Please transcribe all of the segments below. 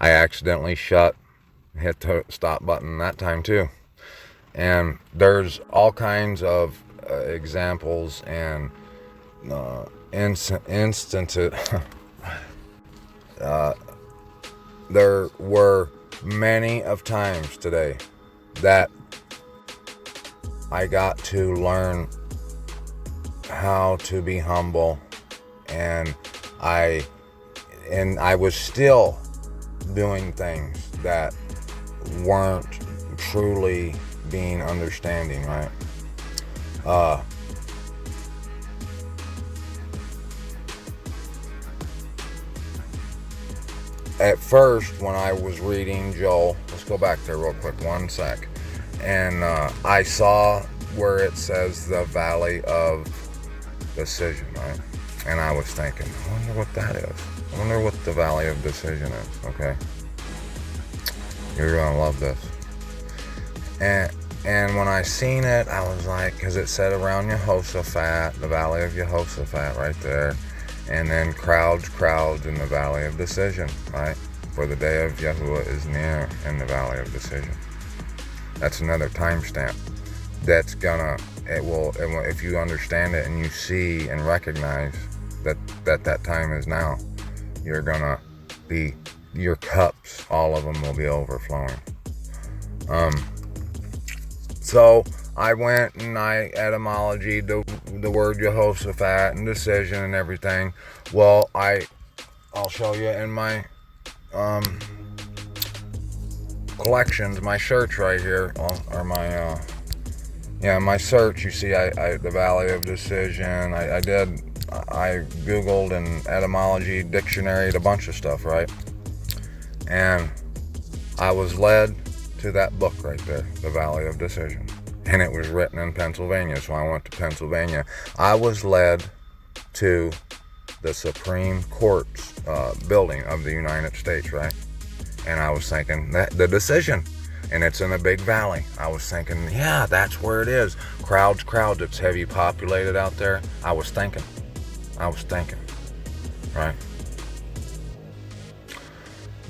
I accidentally hit the stop button that time too. And there's all kinds of examples and instances. There were many of times today that I got to learn how to be humble, and I was still doing things that weren't truly being understanding, right? At first, when I was reading Joel, let's go back there real quick, 1 sec. And I saw where it says the Valley of Decision, right? And I was thinking, I wonder what that is. I wonder what the Valley of Decision is, okay? You're gonna love this. And when I seen it, I was like, because it said around Jehoshaphat, the Valley of Jehoshaphat right there. And then crowds in the Valley of Decision, right? For the day of Yahuwah is near in the Valley of Decision. That's another timestamp. That's it will, if you understand it and you see and recognize that time is now, you're gonna be, your cups, all of them will be overflowing. So I went and I etymologied the word Jehoshaphat and decision and everything. Well, I'll show you in my collections, my search right here, or my my search. You see, the Valley of Decision. I Googled and etymology, dictionaried a bunch of stuff, right? And I was led to that book right there, the Valley of Decision. And it was written in Pennsylvania, so I went to Pennsylvania. I was led to the Supreme Court's building of the United States, right? And I was thinking, the decision, and it's in a big valley. I was thinking, yeah, that's where it is. Crowds, it's heavy populated out there. I was thinking, right?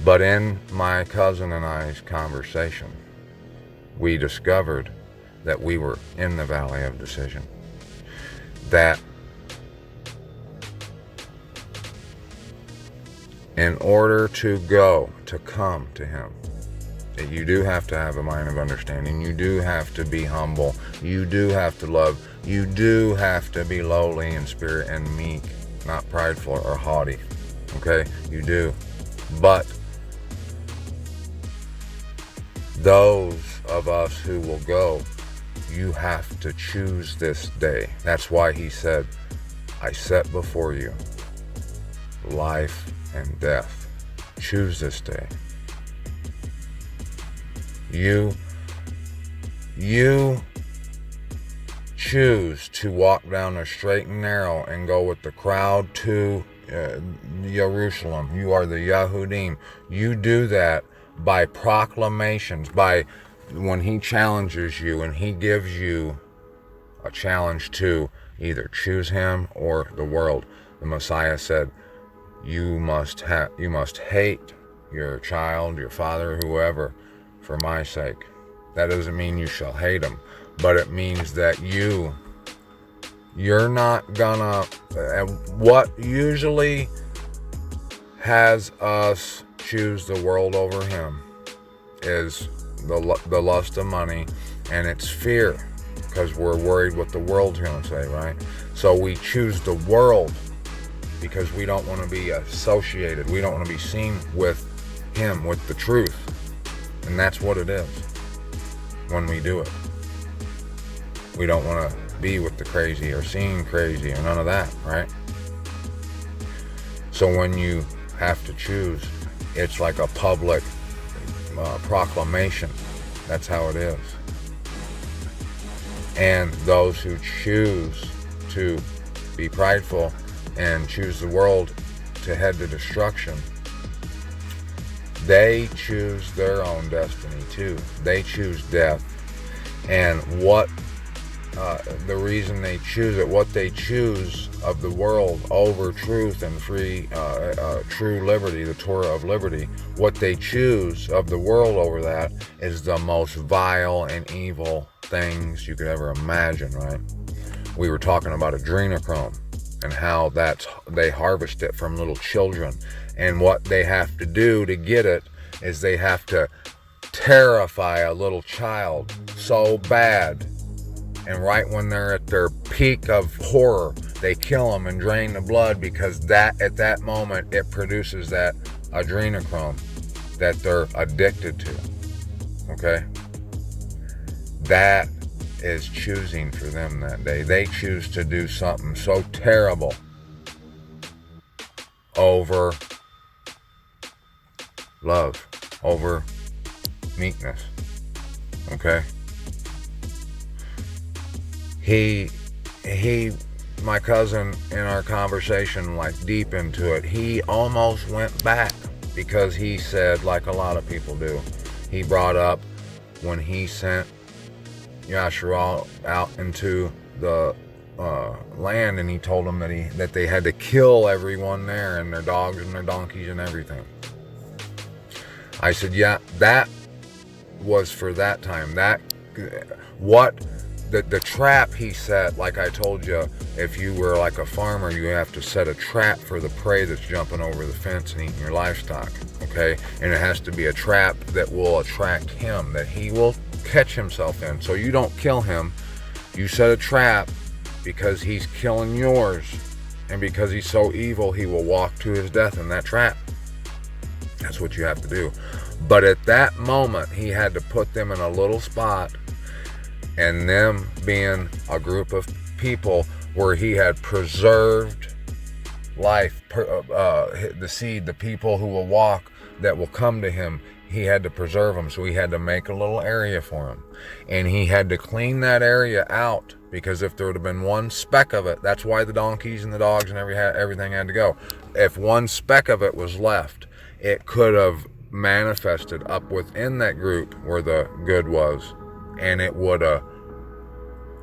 But in my cousin and I's conversation, we discovered that we were in the Valley of Decision. That in order to come to him, that you do have to have a mind of understanding. You do have to be humble. You do have to love. You do have to be lowly in spirit and meek, not prideful or haughty. Okay? You do. But those of us who will go, you have to choose this day. That's why he said, I set before you life and death. Choose this day. You choose to walk down the straight and narrow and go with the crowd to Jerusalem. You are the Yahudim. You do that by proclamations, by when he challenges you and he gives you a challenge to either choose him or the world. The Messiah said, you must hate your child, your father, whoever, for my sake. That doesn't mean you shall hate him, but it means that you're not gonna, what usually has us choose the world over him is the lust of money, and it's fear, because we're worried what the world's going to say, right? So we choose the world because we don't want to be associated. We don't want to be seen with him, with the truth. And that's what it is when we do it. We don't want to be with the crazy or seen crazy or none of that, right? So when you have to choose, it's like a public proclamation. That's how it is. And those who choose to be prideful and choose the world to head to destruction, they choose their own destiny too. They choose death. And what the reason they choose it, what they choose of the world over truth and free, true liberty, the Torah of liberty, what they choose of the world over that is the most vile and evil things you could ever imagine, right? We were talking about adrenochrome and how they harvest it from little children, and what they have to do to get it is they have to terrify a little child so bad, and right when they're at their peak of horror, they kill them and drain the blood, because that at that moment it produces that adrenochrome that they're addicted to. Okay, that is choosing for them that day. They choose to do something so terrible over love, over meekness. Okay, my cousin, in our conversation, like deep into it, he almost went back, because he said, like a lot of people do, he brought up when he sent Yasharal out into the land, and he told them that they had to kill everyone there, and their dogs and their donkeys and everything. I said, yeah, that was for that time. The trap he set, like I told you, if you were like a farmer, you have to set a trap for the prey that's jumping over the fence and eating your livestock, okay? And it has to be a trap that will attract him, that he will catch himself in. So you don't kill him, you set a trap, because he's killing yours, and because he's so evil, he will walk to his death in that trap. That's what you have to do. But at that moment, he had to put them in a little spot, and them being a group of people where he had preserved life, the seed, the people who will walk, that will come to him, he had to preserve them. So he had to make a little area for them, and he had to clean that area out, because if there would have been one speck of it, that's why the donkeys and the dogs and everything had to go. If one speck of it was left, it could have manifested up within that group where the good was, and it would have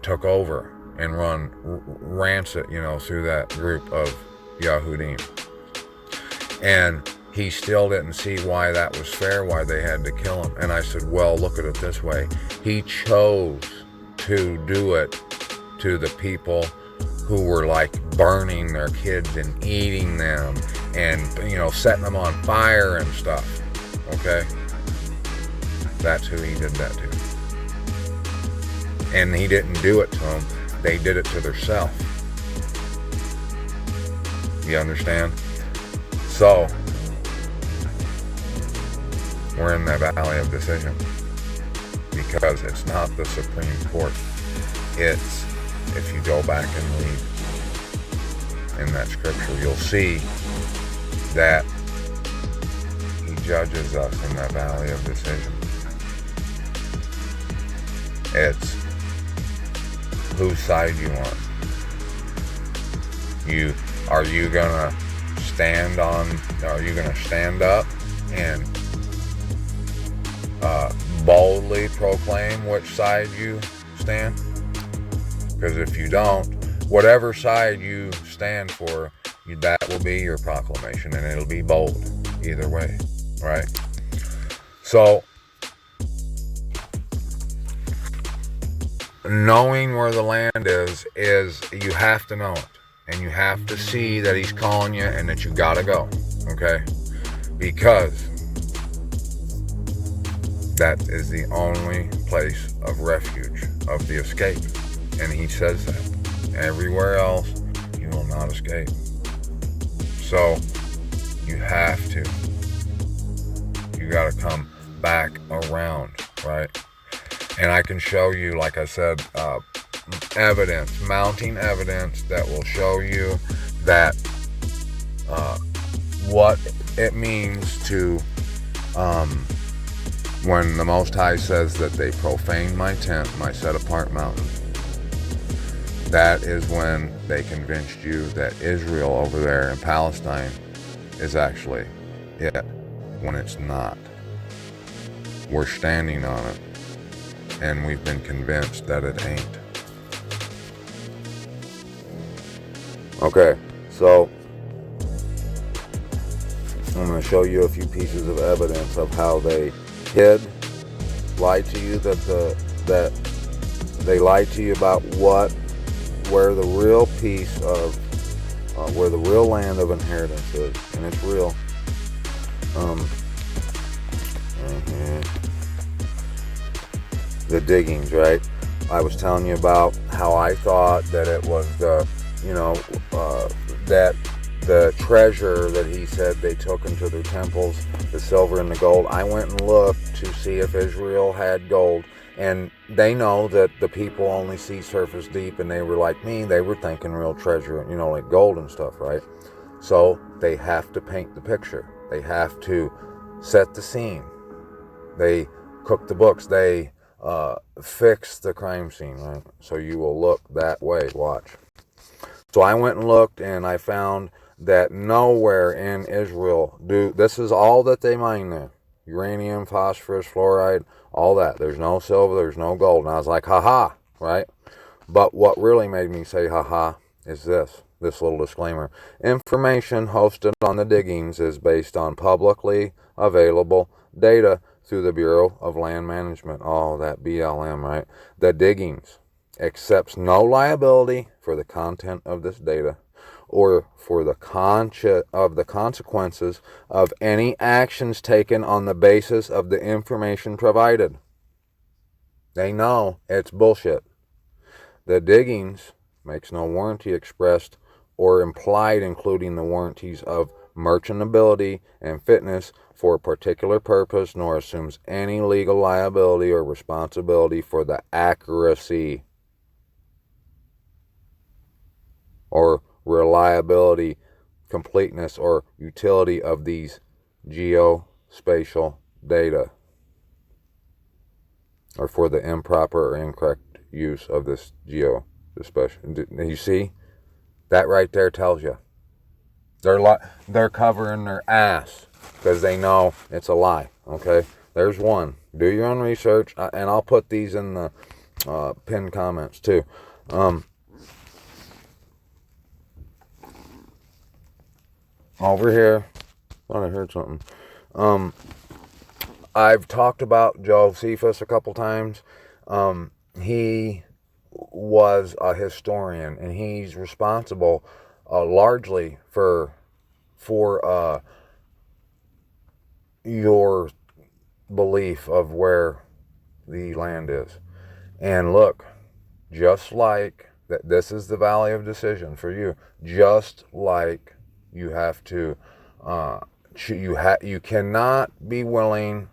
took over and run rancid, through that group of Yahudim. And he still didn't see why that was fair, why they had to kill him. And I said, well, look at it this way. He chose to do it to the people who were like burning their kids and eating them and, setting them on fire and stuff. Okay? That's who he did that to. And he didn't do it to them. They did it to themselves. You understand? So, we're in that valley of decision, because it's not the Supreme Court. It's, if you go back and read in that scripture, you'll see that he judges us in that valley of decision. It's whose side you on. Are you gonna stand up and boldly proclaim which side you stand? Because if you don't, whatever side you stand for, that will be your proclamation, and it'll be bold either way, right? So, knowing where the land is you have to know it, and you have to see that he's calling you and that you gotta go, okay? Because that is the only place of refuge, of the escape. And he says that. Everywhere else, you will not escape. So, you have to. You gotta come back around, right? And I can show you, like I said, mounting evidence that will show you that what it means to, when the Most High says that they profaned my tent, my set-apart mountain. That is when they convinced you that Israel over there in Palestine is actually it, when it's not. We're standing on it, and we've been convinced that it ain't. Okay, so I'm going to show you a few pieces of evidence of how they lied to you, that they lied to you about where the real piece of, where the real land of inheritance is, and it's real. The diggings, right? I was telling you about how I thought that it was that the treasure that he said they took into their temples, the silver and the gold. I went and looked to see if Israel had gold, and they know that the people only see surface deep, and they were like me, they were thinking real treasure, like gold and stuff, right? So they have to paint the picture. They have to set the scene. They cook the books. They fix the crime scene, right? So you will look that way. Watch. So I went and looked, and I found that nowhere in Israel this is all that they mine there. Uranium, phosphorus, fluoride, all that. There's no silver, there's no gold. And I was like, haha, right? But what really made me say haha is this little disclaimer. Information hosted on the diggings is based on publicly available data through the Bureau of Land Management. Oh, that BLM, right? The diggings accepts no liability for the content of this data or for the consequences of any actions taken on the basis of the information provided. They know it's bullshit. The diggings makes no warranty expressed or implied, including the warranties of merchantability and fitness for a particular purpose, nor assumes any legal liability or responsibility for the accuracy or reliability, completeness, or utility of these geospatial data, or for the improper or incorrect use of this geospatial. You see, that right there tells you they're covering their ass because they know it's a lie. Okay, there's one. Do your own research, and I'll put these in the pinned comments too. Over here, thought I heard something. I've talked about Josephus a couple times. He was a historian, and he's responsible largely for your belief of where the land is. And look, just like that, this is the valley of decision for you. Just like you have to, you cannot be willing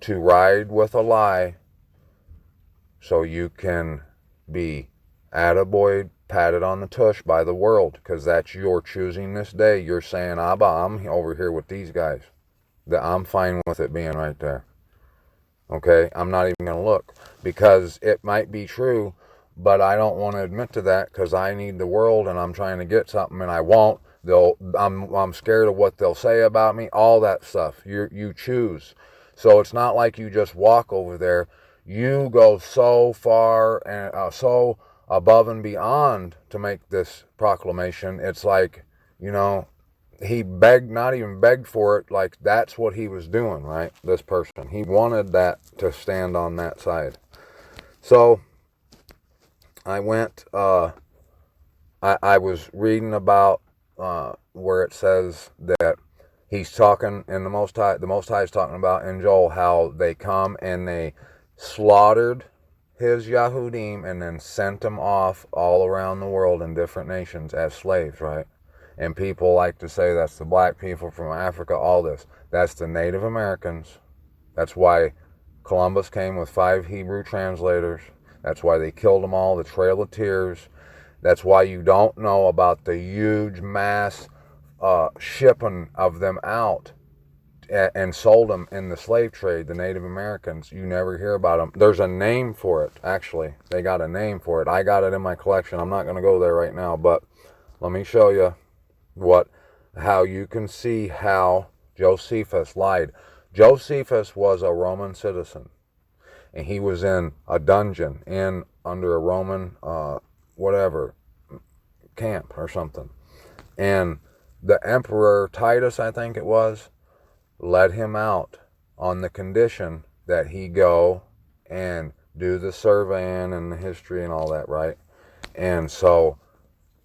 to ride with a lie so you can be attaboy, patted on the tush by the world, because that's your choosing this day. You're saying, Abba, I'm over here with these guys. That I'm fine with it being right there. Okay, I'm not even going to look, because it might be true, but I don't want to admit to that because I need the world and I'm trying to get something and I won't. I'm scared of what they'll say about me, all that stuff. You choose. So it's not like you just walk over there. You go so far and so above and beyond to make this proclamation. It's like, he not even begged for it. Like, that's what he was doing, right? This person. He wanted that to stand on that side. So I went, I was reading about where it says that he's talking in the Most High is talking about in Joel how they come and they slaughtered his Yahudim and then sent them off all around the world in different nations as slaves, right? And people like to say that's the black people from Africa, all this. That's the Native Americans. That's why Columbus came with 5 Hebrew translators. That's why they killed them all, the Trail of Tears. That's why you don't know about the huge mass shipping of them out and sold them in the slave trade, the Native Americans. You never hear about them. There's a name for it, actually. They got a name for it. I got it in my collection. I'm not going to go there right now, but let me show you how you can see how Josephus lied. Josephus was a Roman citizen, and he was in a dungeon under a Roman camp or something. And the Emperor Titus, I think it was, let him out on the condition that he go and do the surveying and the history and all that, right? And so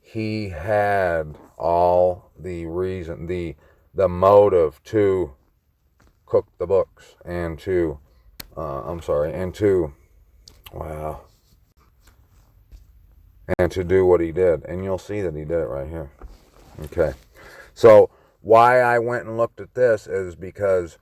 he had all the reason, the motive to cook the books and to, wow, and to do what he did. And you'll see that he did it right here. Okay. So why I went and looked at this is because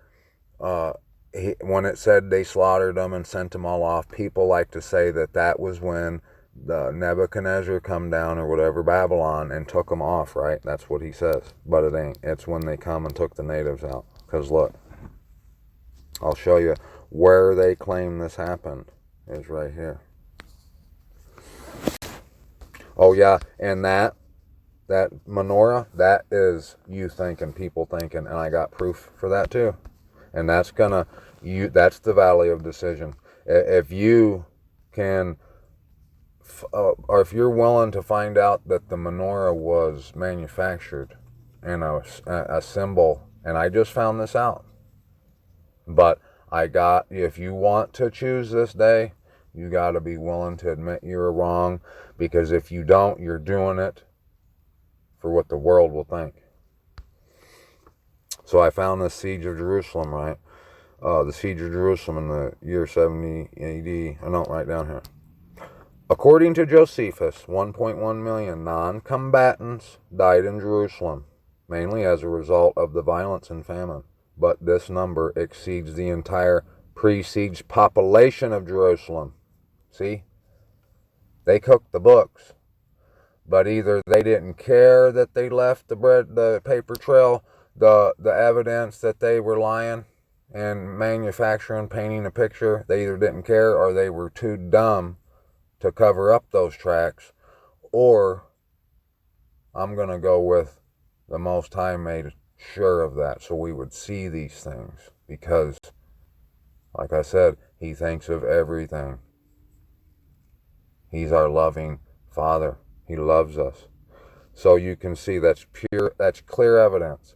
when it said they slaughtered them and sent them all off, people like to say that that was when the Nebuchadnezzar come down or whatever, Babylon, and took them off, right? That's what he says. But it ain't. It's when they come and took the natives out. Because look, I'll show you where they claim this happened is right here. Oh yeah, and that menorah, that is you thinking, people thinking, and I got proof for that too. And that's that's the valley of decision. If you can, or if you're willing to find out that the menorah was manufactured and a symbol, and I just found this out, but if you want to choose this day, you got to be willing to admit you're wrong, because if you don't, you're doing it for what the world will think. So I found the siege of Jerusalem, right? The siege of Jerusalem in the year 70 AD. I know, right down here. According to Josephus, 1.1 million non-combatants died in Jerusalem, mainly as a result of the violence and famine. But this number exceeds the entire pre-siege population of Jerusalem. See? They cooked the books, but either they didn't care that they left the paper trail, the evidence that they were lying and manufacturing, painting a picture. They either didn't care, or they were too dumb to cover up those tracks. Or I'm going to go with the Most High made sure of that, so we would see these things, because, like I said, he thinks of everything. He's our loving Father. He loves us. So you can see that's clear evidence.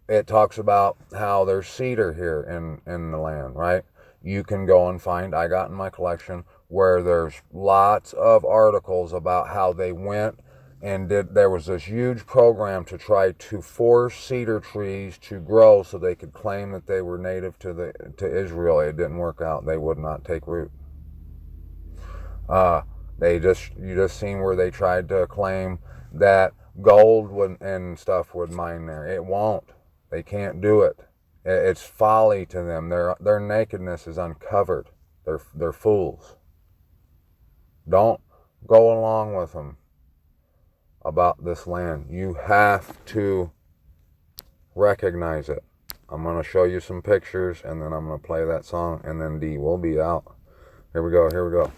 It talks about how there's cedar here in the land, right? You can go and find, I got in my collection, where there's lots of articles about how they went and there was this huge program to try to force cedar trees to grow so they could claim that they were native to Israel. It didn't work out. They would not take root. You just seen where they tried to claim that gold and stuff would mine there. It won't. They can't do it. It's folly to them. Their nakedness is uncovered. They're fools. Don't go along with them about this land. You have to recognize it. I'm going to show you some pictures, and then I'm going to play that song, and then D will be out. Here we go.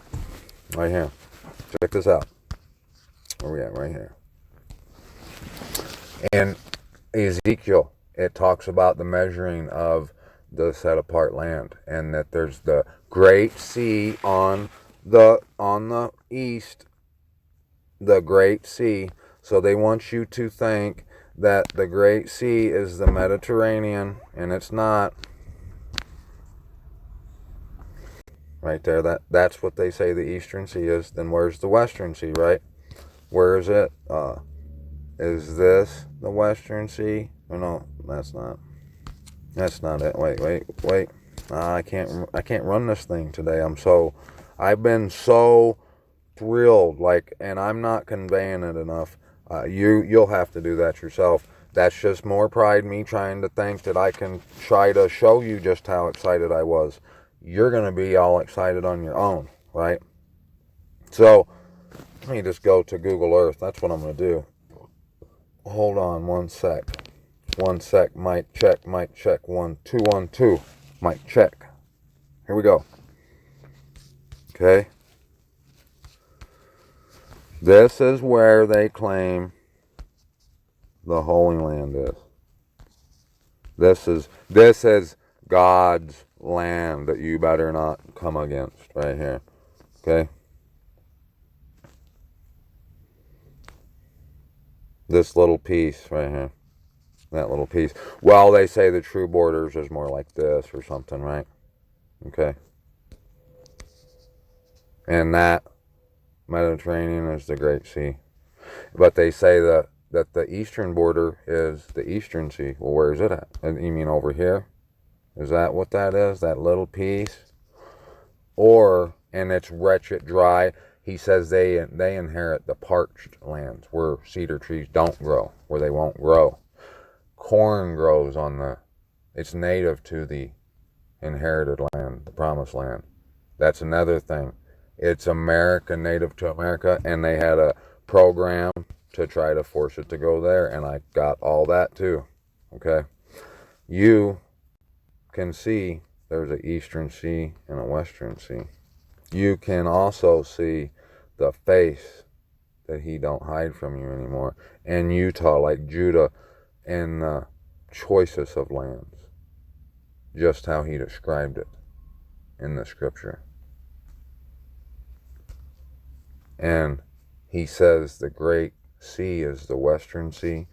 Right here. Check this out. Where we at? Right here. In Ezekiel, it talks about the measuring of the set apart land, and that there's the great sea on the east, the great sea. So they want you to think that the great sea is the Mediterranean, and it's not. Right there, that's what they say the Eastern Sea is. Then where's the Western Sea, right? Where is it? Is this the Western Sea? Oh, no, that's not. That's not it. Wait. I can't run this thing today. I've been so thrilled, and I'm not conveying it enough. You'll have to do that yourself. That's just more pride, me trying to think that I can try to show you just how excited I was. You're going to be all excited on your own, right? So, let me just go to Google Earth. That's what I'm going to do. Hold on one sec. Mic check. 1 2 1 2. Mic check. Here we go. Okay. This is where they claim the Holy Land is. This is God's land that you better not come against, right here. Okay? This little piece right here. That little piece. Well, they say the true borders is more like this or something, right? Okay. And that Mediterranean is the Great Sea. But they say that the eastern border is the Eastern Sea. Well, where is it at? And you mean over here? Is that what that is? That little piece? Or, and it's wretched dry. He says they inherit the parched lands where cedar trees don't grow, where they won't grow. Corn grows it's native to the inherited land, the promised land. That's another thing. It's America, native to America, and they had a program to try to force it to go there, and I got all that too. Okay? You can see there's an Eastern Sea and a Western Sea. You can also see the face that he don't hide from you anymore. And Utah, like Judah, and the choicest of lands. Just how he described it in the scripture. And he says the Great Sea is the Western Sea.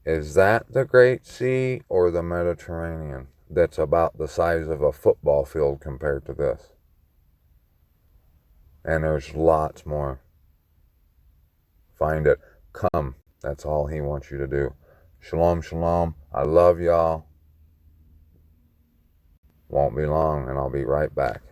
Is that the Great Sea or the Mediterranean? That's about the size of a football field compared to this. And there's lots more. Find it. Come. That's all he wants you to do. Shalom, shalom. I love y'all. Won't be long, and I'll be right back.